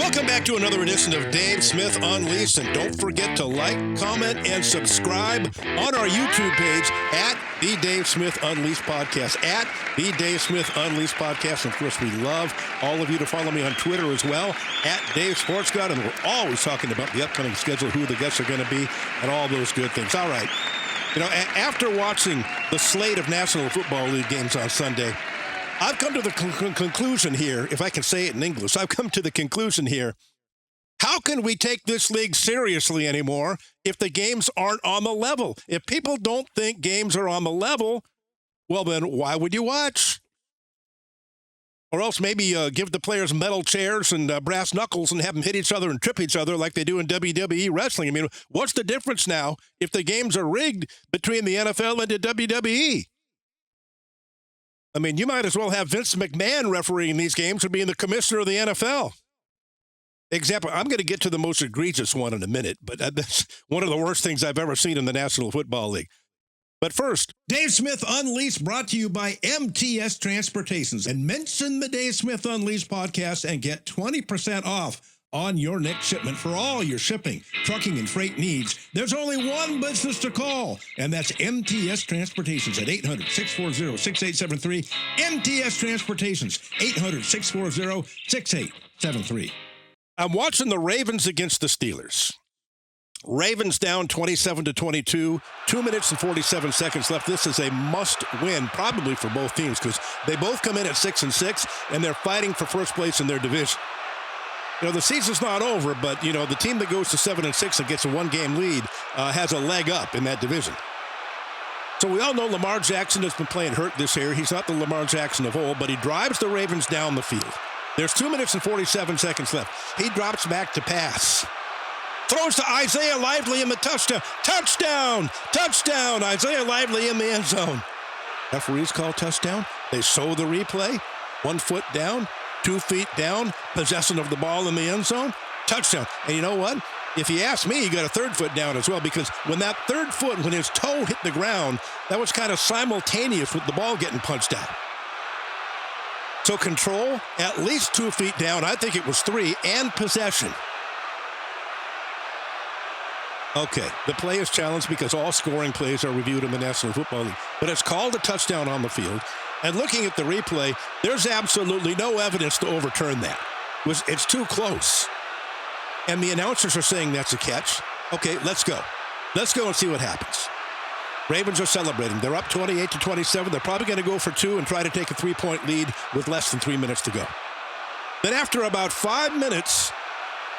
Welcome back to another edition of Dave Smith Unleashed, and don't forget to like, comment, and subscribe on our YouTube page at the Dave Smith Unleashed Podcast, at the Dave Smith Unleashed Podcast. And of course, we love all of you to follow me on Twitter as well, at Dave Sports God, and we're always talking about the upcoming schedule, who the guests are going to be, and all those good things. All right. You know, after watching the slate of National Football League games on Sunday, I've come to the conclusion here, if I can say it in English, I've come to the conclusion here, how can we take this league seriously anymore if the games aren't on the level? If people don't think games are on the level, well then why would you watch? Or else maybe give the players metal chairs and brass knuckles and have them hit each other and trip each other like they do in WWE wrestling. I mean, what's the difference now if the games are rigged between the NFL and the WWE? I mean, you might as well have Vince McMahon refereeing these games or being the commissioner of the NFL. Example, I'm going to get to the most egregious one in a minute, but that's one of the worst things I've ever seen in the National Football League. But first, Dave Smith Unleashed brought to you by MTS Transportations. And mention the Dave Smith Unleashed podcast and get 20% off on your next shipment for all your shipping, trucking, and freight needs. There's only one business to call, and that's MTS Transportations at 800-640-6873. MTS Transportations, 800-640-6873. I'm watching the Ravens against the Steelers. Ravens down 27-22, 2 minutes and 47 seconds left. This is a must-win, probably for both teams, because they both come in at 6-6, and they're fighting for first place in their division. You know, the season's not over, but, you know, the team that goes to 7-6 and gets a one-game lead has a leg up in that division. So we all know Lamar Jackson has been playing hurt this year. He's not the Lamar Jackson of old, but he drives the Ravens down the field. There's 2 minutes and 47 seconds left. He drops back to pass. Throws to Isaiah Lively in the touchdown. Touchdown! Touchdown! Isaiah Lively in the end zone. Referees call touchdown. They show the replay. 1 foot down. 2 feet down, possession of the ball in the end zone, touchdown. And you know what? If you ask me, you got a 3rd foot down as well, because when that 3rd foot, when his toe hit the ground, that was kind of simultaneous with the ball getting punched out. So control, at least 2 feet down, I think it was 3, and possession. Okay, the play is challenged because all scoring plays are reviewed in the National Football League, but it's called a touchdown on the field. And looking at the replay, there's absolutely no evidence to overturn that. It's too close. And the announcers are saying that's a catch. Okay, let's go. Let's go and see what happens. Ravens are celebrating. They're up 28-27. They're probably going to go for 2 and try to take a 3-point lead with less than 3 minutes to go. Then after about 5 minutes,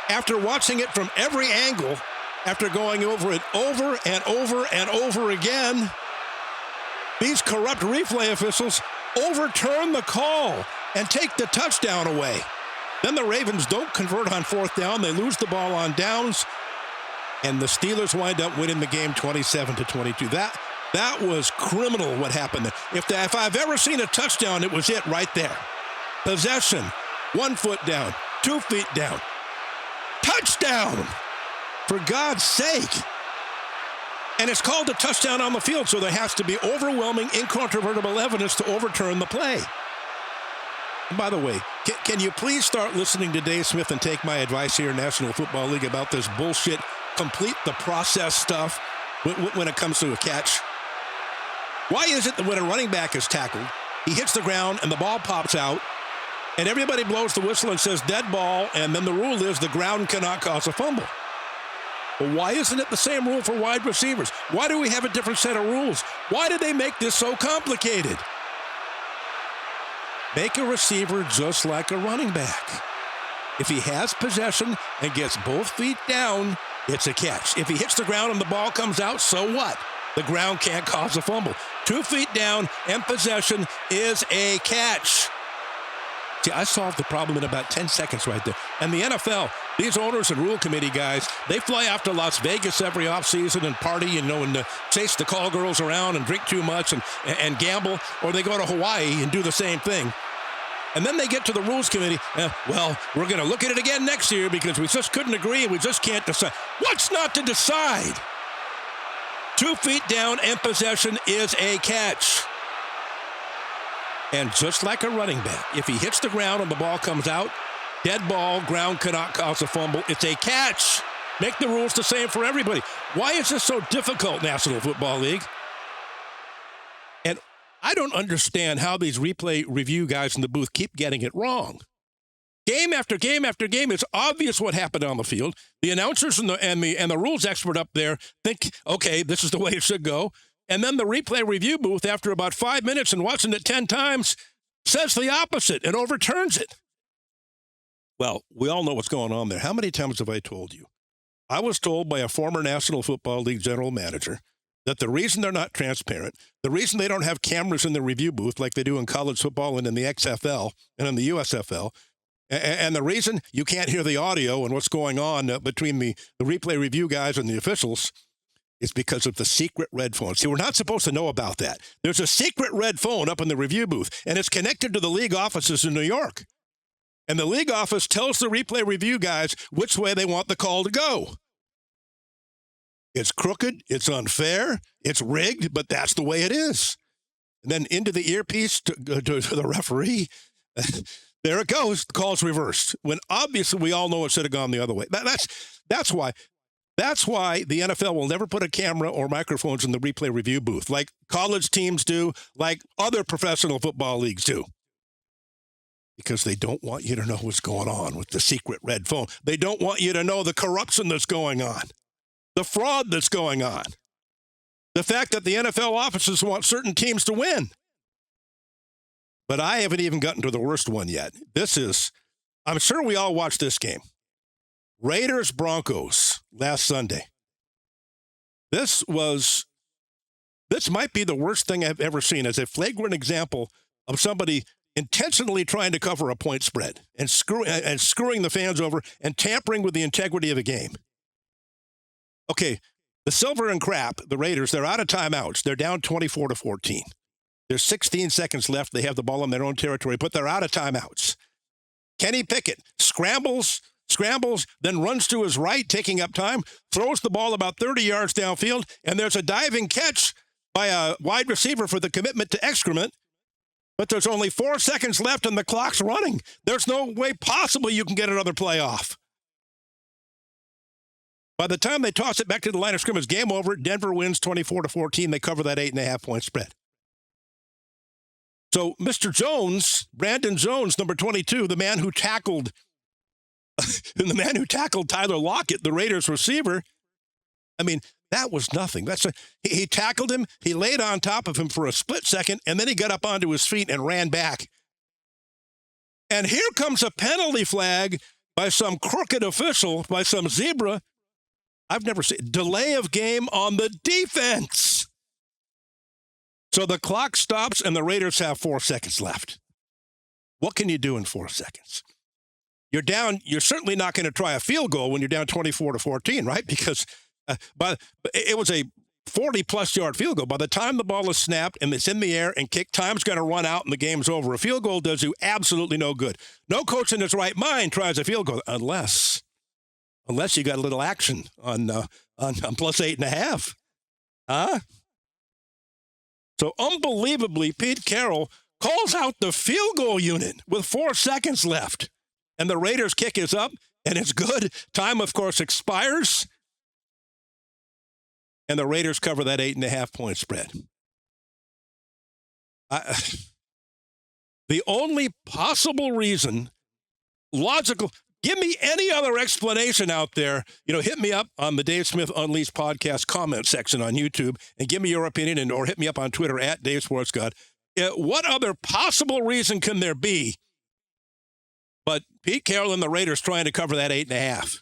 after watching it from every angle, after going over it over and over and over again, these corrupt replay officials overturn the call and take the touchdown away. Then the Ravens don't convert on 4th down. They lose the ball on downs, and the Steelers wind up winning the game 27-22. That was criminal what happened there. If I've ever seen a touchdown, it was it right there. Possession, 1 foot down, 2 feet down. Touchdown! For God's sake. And it's called a touchdown on the field, so there has to be overwhelming, incontrovertible evidence to overturn the play. And by the way, can you please start listening to Dave Smith and take my advice here in National Football League about this bullshit, complete the process stuff when it comes to a catch? Why is it that when a running back is tackled, he hits the ground and the ball pops out, and everybody blows the whistle and says dead ball, and then the rule is the ground cannot cause a fumble? Well, why isn't it the same rule for wide receivers? Why do we have a different set of rules? Why did they make this so complicated? Make a receiver just like a running back. If he has possession and gets both feet down, it's a catch. If he hits the ground and the ball comes out, so what? The ground can't cause a fumble. 2 feet down and possession is a catch. See, I solved the problem in about 10 seconds right there. And the NFL, these owners and rule committee guys, they fly off to Las Vegas every offseason and party, you know, and chase the call girls around and drink too much and gamble, or they go to Hawaii and do the same thing. And then they get to the rules committee, well, we're going to look at it again next year because we just couldn't agree and we just can't decide. What's not to decide? 2 feet down and possession is a catch. And just like a running back, if he hits the ground and the ball comes out, Dead ball, ground cannot cause a fumble. It's a catch. Make the rules the same for everybody. Why is this so difficult, National Football League? And I don't understand how these replay review guys in the booth keep getting it wrong. Game after game after game, it's obvious what happened on the field. The announcers and the rules expert up there think, okay, this is the way it should go. And then the replay review booth, after about 5 minutes and watching it 10 times, says the opposite and overturns it. Well, we all know what's going on there. How many times have I told you? I was told by a former National Football League general manager that the reason they're not transparent, the reason they don't have cameras in the review booth like they do in college football and in the XFL and in the USFL, and the reason you can't hear the audio and what's going on between the replay review guys and the officials is because of the secret red phone. See, we're not supposed to know about that. There's a secret red phone up in the review booth, and it's connected to the league offices in New York. And the league office tells the replay review guys which way they want the call to go. It's crooked, it's unfair, it's rigged, but that's the way it is. And then into the earpiece to the referee, there it goes, the call's reversed. When obviously we all know it should have gone the other way. That's why the NFL will never put a camera or microphones in the replay review booth like college teams do, like other professional football leagues do. Because they don't want you to know what's going on with the secret red phone. They don't want you to know the corruption that's going on, the fraud that's going on, the fact that the NFL offices want certain teams to win. But I haven't even gotten to the worst one yet. I'm sure we all watched this game. Raiders-Broncos last Sunday. This might be the worst thing I've ever seen as a flagrant example of somebody intentionally trying to cover a point spread and screwing the fans over and tampering with the integrity of the game. Okay, the Silver and Crap, the Raiders, they're out of timeouts. They're down 24-14. There's 16 seconds left. They have the ball in their own territory, but they're out of timeouts. Kenny Pickett scrambles, then runs to his right, taking up time, throws the ball about 30 yards downfield, and there's a diving catch by a wide receiver for the commitment to excrement. But there's only 4 seconds left and the clock's running. There's no way possible you can get another play off. By the time they toss it back to the line of scrimmage, game over, Denver wins 24-14. They cover that 8.5-point spread. So Mr. Jones, Brandon Jones, number 22, the man who tackled Tyler Lockett, the Raiders receiver, I mean, that was nothing. He tackled him, he laid on top of him for a split second, and then he got up onto his feet and ran back. And here comes a penalty flag by some crooked official, by some zebra. I've never seen delay of game on the defense. So the clock stops and the Raiders have 4 seconds left. What can you do in 4 seconds? You're down. You're certainly not going to try a field goal when you're down 24-14, right? Because but it was a 40-plus yard field goal. By the time the ball is snapped and it's in the air and kick, time's going to run out and the game's over. A field goal does you absolutely no good. No coach in his right mind tries a field goal unless you got a little action on plus 8.5. Huh? So unbelievably, Pete Carroll calls out the field goal unit with 4 seconds left. And the Raiders kick is up, and it's good. Time, of course, expires. And the Raiders cover that 8.5-point spread. The only possible reason, logical, give me any other explanation out there. Hit me up on the Dave Smith Unleashed podcast comment section on YouTube and give me your opinion, or hit me up on Twitter at Dave SportsGod. What other possible reason can there be but Pete Carroll and the Raiders trying to cover that 8.5?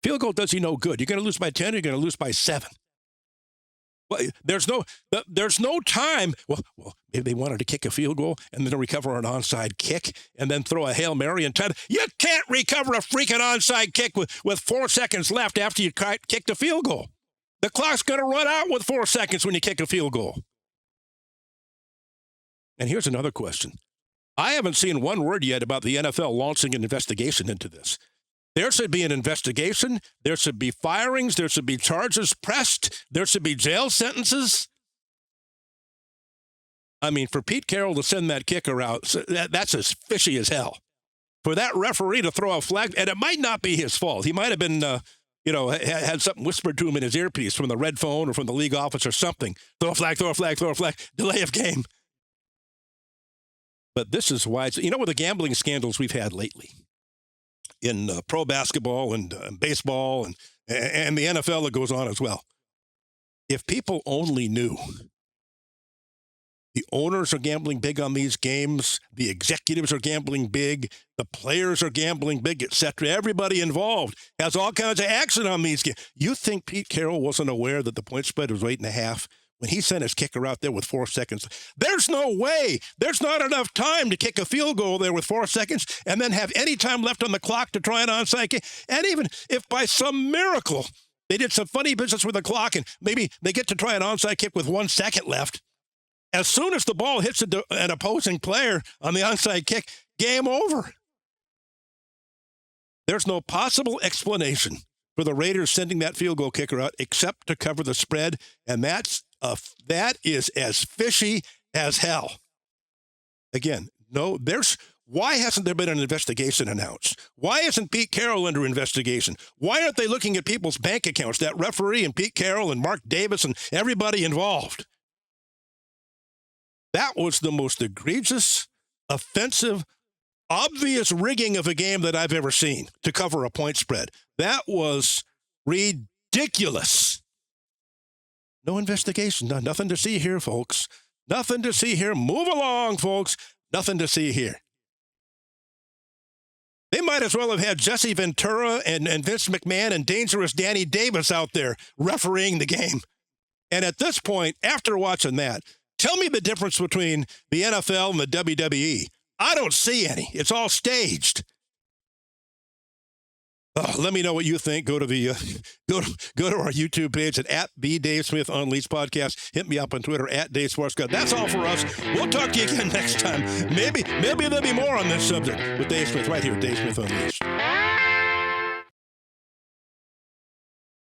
Field goal does you no good. You're going to lose by 10, you're going to lose by 7. Well, there's no time. Well, maybe they wanted to kick a field goal and then recover an onside kick and then throw a Hail Mary and time. You can't recover a freaking onside kick with 4 seconds left after you kicked a field goal. The clock's going to run out with 4 seconds when you kick a field goal. And here's another question. I haven't seen one word yet about the NFL launching an investigation into this. There should be an investigation. There should be firings. There should be charges pressed. There should be jail sentences. I mean, for Pete Carroll to send that kicker out, that's as fishy as hell. for that referee to throw a flag, and it might not be his fault. He might have been, had something whispered to him in his earpiece from the red phone or from the league office or something. Throw a flag, delay of game. But this is why, with the gambling scandals we've had lately in pro basketball and baseball and the NFL that goes on as well. If people only knew the owners are gambling big on these games, the executives are gambling big, the players are gambling big, etc. Everybody involved has all kinds of action on these games. You think Pete Carroll wasn't aware that the point spread was 8.5 when he sent his kicker out there with 4 seconds? There's no way. There's not enough time to kick a field goal there with 4 seconds and then have any time left on the clock to try an onside kick. And even if by some miracle they did some funny business with the clock and maybe they get to try an onside kick with 1 second left, as soon as the ball hits an opposing player on the onside kick, game over. There's no possible explanation for the Raiders sending that field goal kicker out except to cover the spread, and that is as fishy as hell. Again, why hasn't there been an investigation announced? Why isn't Pete Carroll under investigation? Why aren't they looking at people's bank accounts, that referee and Pete Carroll and Mark Davis and everybody involved? That was the most egregious, offensive, obvious rigging of a game that I've ever seen to cover a point spread. That was ridiculous. No investigation. Nothing to see here, folks. Nothing to see here. Move along, folks. Nothing to see here. They might as well have had Jesse Ventura and Vince McMahon and Dangerous Danny Davis out there refereeing the game. And at this point, after watching that, tell me the difference between the NFL and the WWE. I don't see any. It's all staged. Let me know what you think. Go to our YouTube page at the Dave Smith Unleashed Podcast. Hit me up on Twitter at Dave Sportscott. That's all for us. We'll talk to you again next time. Maybe there'll be more on this subject with Dave Smith right here, Dave Smith Unleashed.